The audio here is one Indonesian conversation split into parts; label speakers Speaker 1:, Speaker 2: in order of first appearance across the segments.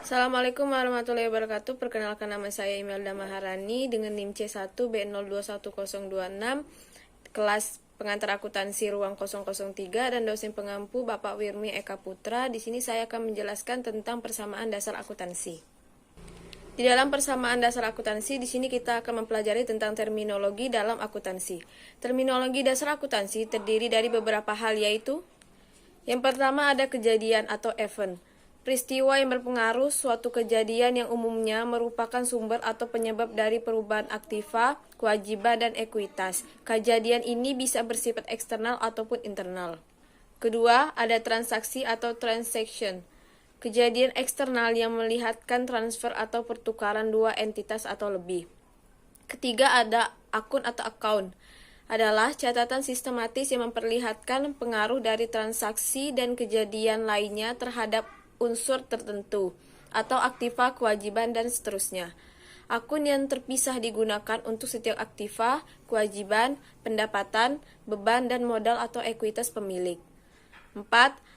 Speaker 1: Assalamualaikum warahmatullahi wabarakatuh. Perkenalkan, nama saya Imelda Maharani dengan NIM C1B021026, kelas pengantar akuntansi ruang 003, dan dosen pengampu Bapak Wirmi Eka Putra. Di sini saya akan menjelaskan tentang persamaan dasar akuntansi. Di dalam persamaan dasar akuntansi, di sini kita akan mempelajari tentang terminologi dalam akuntansi. Terminologi dasar akuntansi terdiri dari beberapa hal, yaitu yang pertama ada kejadian atau event. Peristiwa yang berpengaruh suatu kejadian yang umumnya merupakan sumber atau penyebab dari perubahan aktiva, kewajiban, dan ekuitas. Kejadian ini bisa bersifat eksternal ataupun internal. Kedua, ada transaksi atau transaction. Kejadian eksternal yang melihatkan transfer atau pertukaran dua entitas atau lebih. Ketiga, ada akun atau account. Adalah catatan sistematis yang memperlihatkan pengaruh dari transaksi dan kejadian lainnya terhadap unsur tertentu atau aktiva, kewajiban, dan seterusnya. Akun yang terpisah digunakan untuk setiap aktiva, kewajiban, pendapatan, beban, dan modal atau ekuitas pemilik. 4.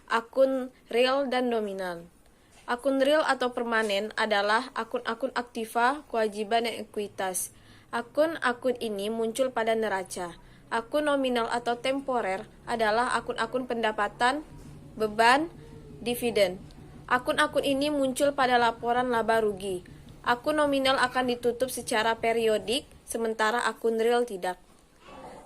Speaker 1: Akun real dan nominal. Akun real atau permanen adalah akun-akun aktiva, kewajiban, dan ekuitas. Akun-akun ini muncul pada neraca. Akun nominal atau temporer adalah akun-akun pendapatan, beban, dividen. Akun-akun ini muncul pada laporan laba rugi. Akun nominal akan ditutup secara periodik, sementara akun real tidak.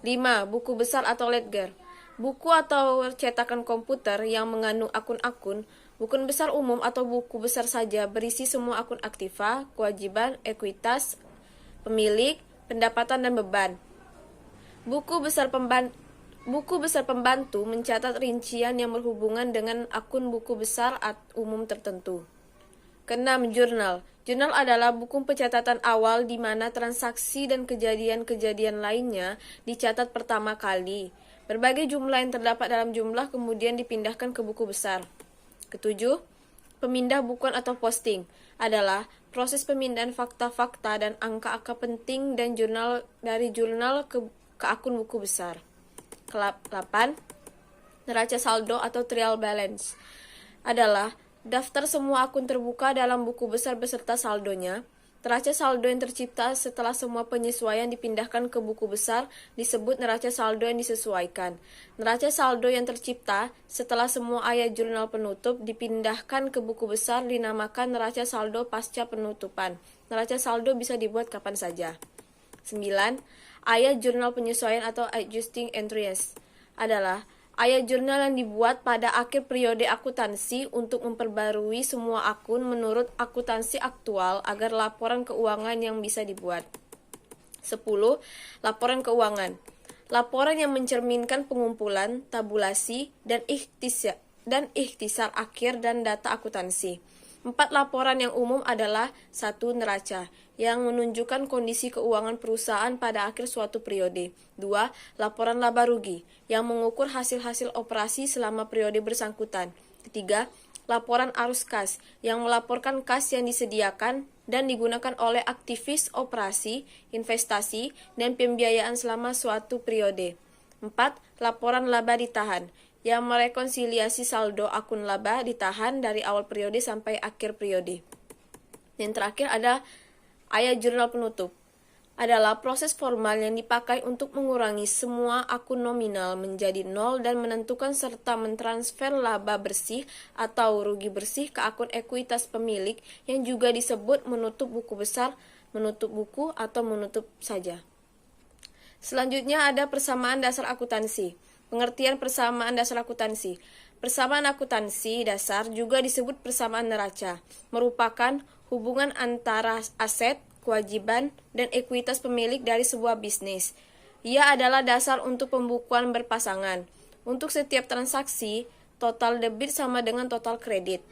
Speaker 1: 5. Buku besar atau ledger. Buku atau cetakan komputer yang mengandung akun-akun, buku besar umum atau buku besar saja berisi semua akun aktiva, kewajiban, ekuitas, pemilik, pendapatan, dan beban. Buku besar pembantu mencatat rincian yang berhubungan dengan akun buku besar umum tertentu. Keenam, jurnal. Jurnal adalah buku pencatatan awal di mana transaksi dan kejadian-kejadian lainnya dicatat pertama kali. Berbagai jumlah yang terdapat dalam jumlah kemudian dipindahkan ke buku besar. Ketujuh, pemindah bukuan atau posting adalah proses pemindahan fakta-fakta dan angka-angka penting dan jurnal dari jurnal ke akun buku besar. 8. Neraca saldo atau trial balance adalah daftar semua akun terbuka dalam buku besar beserta saldonya. Neraca saldo yang tercipta setelah semua penyesuaian dipindahkan ke buku besar disebut neraca saldo yang disesuaikan. Neraca saldo yang tercipta setelah semua ayat jurnal penutup dipindahkan ke buku besar dinamakan neraca saldo pasca penutupan. Neraca saldo bisa dibuat kapan saja. 9. Ayat jurnal penyesuaian atau adjusting entries adalah ayat jurnal yang dibuat pada akhir periode akuntansi untuk memperbarui semua akun menurut akuntansi aktual agar laporan keuangan yang bisa dibuat. 10. Laporan keuangan. Laporan yang mencerminkan pengumpulan, tabulasi, dan ikhtisar akhir dan data akuntansi. 4 laporan yang umum adalah 1. Neraca, yang menunjukkan kondisi keuangan perusahaan pada akhir suatu periode. 2. Laporan laba rugi, yang mengukur hasil-hasil operasi selama periode bersangkutan. 3. Laporan arus kas, yang melaporkan kas yang disediakan dan digunakan oleh aktivis operasi, investasi, dan pembiayaan selama suatu periode. 4. Laporan laba ditahan, yang merekonsiliasi saldo akun laba ditahan dari awal periode sampai akhir periode. Yang terakhir ada ayat jurnal penutup. Adalah proses formal yang dipakai untuk mengurangi semua akun nominal menjadi nol dan menentukan serta mentransfer laba bersih atau rugi bersih ke akun ekuitas pemilik yang juga disebut menutup buku besar, menutup buku, atau menutup saja. Selanjutnya ada persamaan dasar akuntansi. Pengertian persamaan dasar akuntansi. Persamaan akuntansi dasar juga disebut persamaan neraca, merupakan hubungan antara aset, kewajiban, dan ekuitas pemilik dari sebuah bisnis. Ia adalah dasar untuk pembukuan berpasangan. Untuk setiap transaksi, total debit sama dengan total kredit.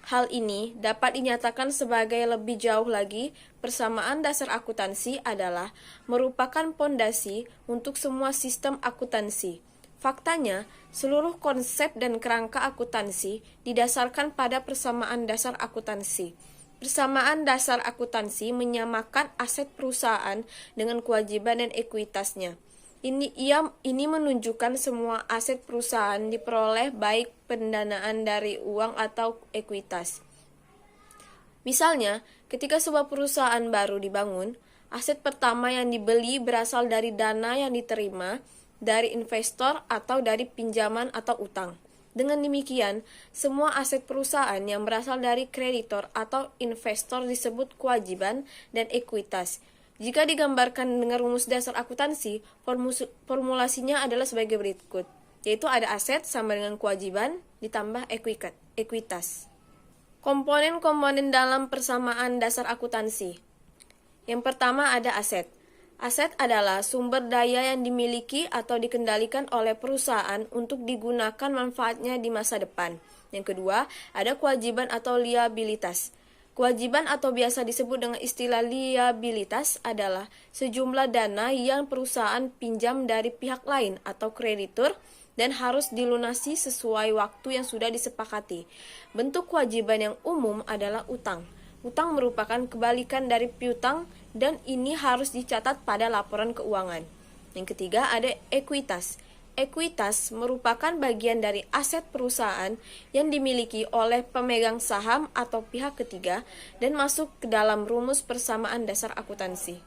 Speaker 1: Hal ini dapat dinyatakan sebagai lebih jauh lagi, persamaan dasar akuntansi adalah merupakan pondasi untuk semua sistem akuntansi. Faktanya, seluruh konsep dan kerangka akuntansi didasarkan pada persamaan dasar akuntansi. Persamaan dasar akuntansi menyamakan aset perusahaan dengan kewajiban dan ekuitasnya. Ini menunjukkan semua aset perusahaan diperoleh baik pendanaan dari uang atau ekuitas. Misalnya, ketika sebuah perusahaan baru dibangun, aset pertama yang dibeli berasal dari dana yang diterima dari investor atau dari pinjaman atau utang. Dengan demikian, semua aset perusahaan yang berasal dari kreditor atau investor disebut kewajiban dan ekuitas. Jika digambarkan dengan rumus dasar akuntansi, formulasinya adalah sebagai berikut, yaitu ada aset sama dengan kewajiban ditambah ekuitas. Komponen-komponen dalam persamaan dasar akuntansi. Yang pertama ada aset. Aset adalah sumber daya yang dimiliki atau dikendalikan oleh perusahaan untuk digunakan manfaatnya di masa depan. Yang kedua, ada kewajiban atau liabilitas. Kewajiban atau biasa disebut dengan istilah liabilitas adalah sejumlah dana yang perusahaan pinjam dari pihak lain atau kreditur dan harus dilunasi sesuai waktu yang sudah disepakati. Bentuk kewajiban yang umum adalah utang. Utang merupakan kebalikan dari piutang dan ini harus dicatat pada laporan keuangan. Yang ketiga ada ekuitas. Ekuitas merupakan bagian dari aset perusahaan yang dimiliki oleh pemegang saham atau pihak ketiga dan masuk ke dalam rumus persamaan dasar akuntansi.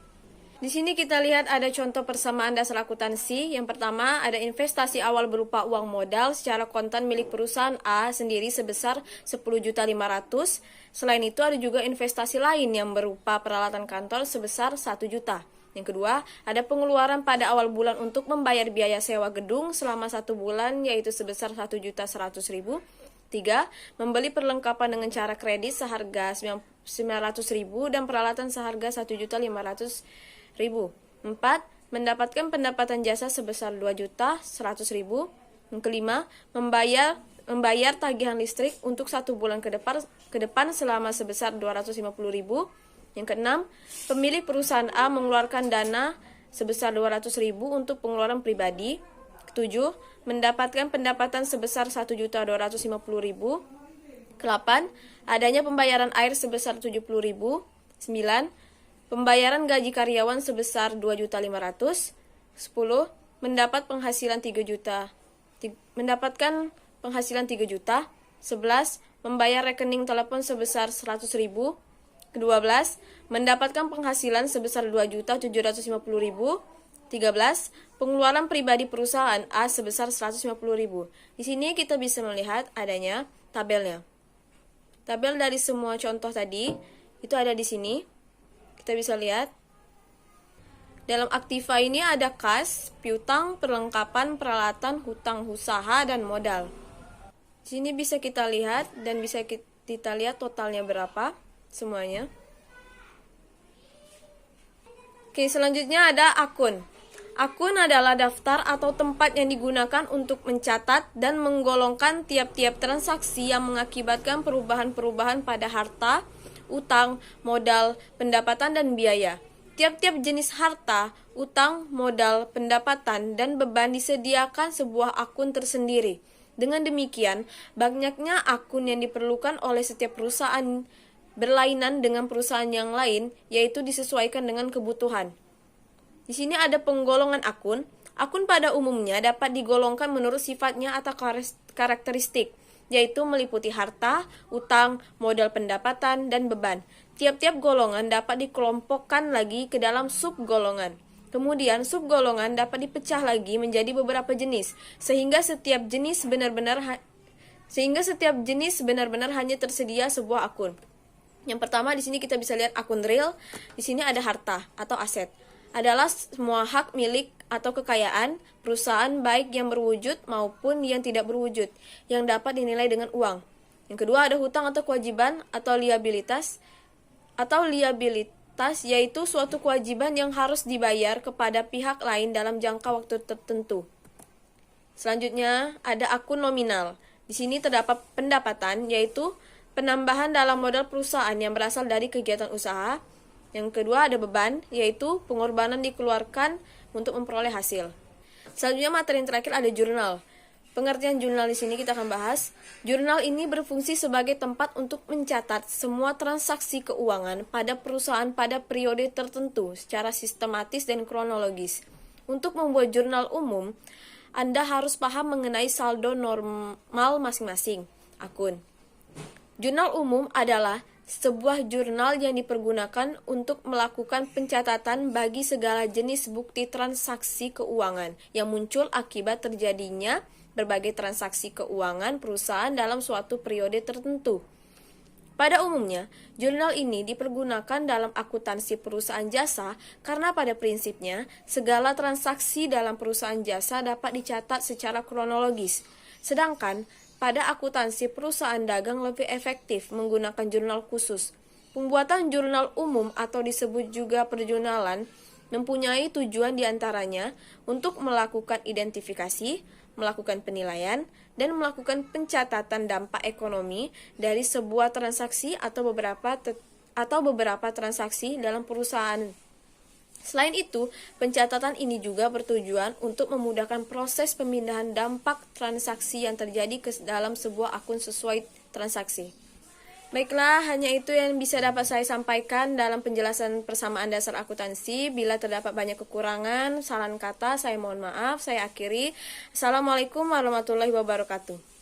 Speaker 1: Di sini kita lihat ada contoh persamaan dasar akuntansi. Yang pertama, ada investasi awal berupa uang modal secara kontan milik perusahaan A sendiri sebesar 10.500.000. Selain itu, ada juga investasi lain yang berupa peralatan kantor sebesar 1 juta. Yang kedua, ada pengeluaran pada awal bulan untuk membayar biaya sewa gedung selama 1 bulan yaitu sebesar 1.100.000. 3. Membeli perlengkapan dengan cara kredit seharga 900.000 dan peralatan seharga 1.500.000. 4. Mendapatkan pendapatan jasa sebesar 2.100.000. Yang kelima, membayar tagihan listrik untuk 1 bulan ke depan selama sebesar 250.000. Yang keenam, pemilik perusahaan A mengeluarkan dana sebesar 200.000 untuk pengeluaran pribadi. 7. Mendapatkan pendapatan sebesar 1.250.000. 8. Adanya pembayaran air sebesar 70.000. 9. Pembayaran gaji karyawan sebesar 2.500.000. 10. Mendapatkan penghasilan 3 juta. 11. Membayar rekening telepon sebesar 100.000. 12. Mendapatkan penghasilan sebesar 2.750.000. 13. Pengeluaran pribadi perusahaan A sebesar 150.000. Di sini kita bisa melihat adanya tabelnya. Tabel dari semua contoh tadi itu ada di sini. Kita bisa lihat. Dalam aktiva ini ada kas, piutang, perlengkapan, peralatan, hutang usaha, dan modal. Di sini bisa kita lihat dan bisa kita lihat totalnya berapa semuanya. Oke, selanjutnya ada akun. Akun adalah daftar atau tempat yang digunakan untuk mencatat dan menggolongkan tiap-tiap transaksi yang mengakibatkan perubahan-perubahan pada harta, utang, modal, pendapatan, dan biaya. Tiap-tiap jenis harta, utang, modal, pendapatan, dan beban disediakan sebuah akun tersendiri. Dengan demikian, banyaknya akun yang diperlukan oleh setiap perusahaan berlainan dengan perusahaan yang lain, yaitu disesuaikan dengan kebutuhan. Di sini ada penggolongan akun. Akun pada umumnya dapat digolongkan menurut sifatnya atau karakteristik, yaitu meliputi harta, utang, modal pendapatan, dan beban. Tiap-tiap golongan dapat dikelompokkan lagi ke dalam subgolongan. Kemudian subgolongan dapat dipecah lagi menjadi beberapa jenis, sehingga setiap jenis benar-benar hanya tersedia sebuah akun. Yang pertama di sini kita bisa lihat akun real. Di sini ada harta atau aset. Adalah semua hak milik atau kekayaan perusahaan baik yang berwujud maupun yang tidak berwujud yang dapat dinilai dengan uang. Yang kedua ada hutang atau kewajiban atau liabilitas. Yaitu suatu kewajiban yang harus dibayar kepada pihak lain dalam jangka waktu tertentu. Selanjutnya ada akun nominal. Di sini terdapat pendapatan yaitu penambahan dalam modal perusahaan yang berasal dari kegiatan usaha. Yang kedua ada beban, yaitu pengorbanan dikeluarkan untuk memperoleh hasil. Selanjutnya materi yang terakhir ada jurnal. Pengertian jurnal di sini kita akan bahas. Jurnal ini berfungsi sebagai tempat untuk mencatat semua transaksi keuangan pada perusahaan pada periode tertentu secara sistematis dan kronologis. Untuk membuat jurnal umum, Anda harus paham mengenai saldo normal masing-masing akun. Jurnal umum adalah sebuah jurnal yang dipergunakan untuk melakukan pencatatan bagi segala jenis bukti transaksi keuangan yang muncul akibat terjadinya berbagai transaksi keuangan perusahaan dalam suatu periode tertentu. Pada umumnya, jurnal ini dipergunakan dalam akuntansi perusahaan jasa karena pada prinsipnya segala transaksi dalam perusahaan jasa dapat dicatat secara kronologis. Sedangkan pada akuntansi perusahaan dagang lebih efektif menggunakan jurnal khusus. Pembuatan jurnal umum atau disebut juga perjurnalan mempunyai tujuan diantaranya untuk melakukan identifikasi, melakukan penilaian, dan melakukan pencatatan dampak ekonomi dari sebuah transaksi atau beberapa transaksi dalam perusahaan. Selain itu, pencatatan ini juga bertujuan untuk memudahkan proses pemindahan dampak transaksi yang terjadi ke dalam sebuah akun sesuai transaksi. Baiklah, hanya itu yang bisa dapat saya sampaikan dalam penjelasan persamaan dasar akuntansi. Bila terdapat banyak kekurangan, salah kata, saya mohon maaf. Saya akhiri. Assalamualaikum warahmatullahi wabarakatuh.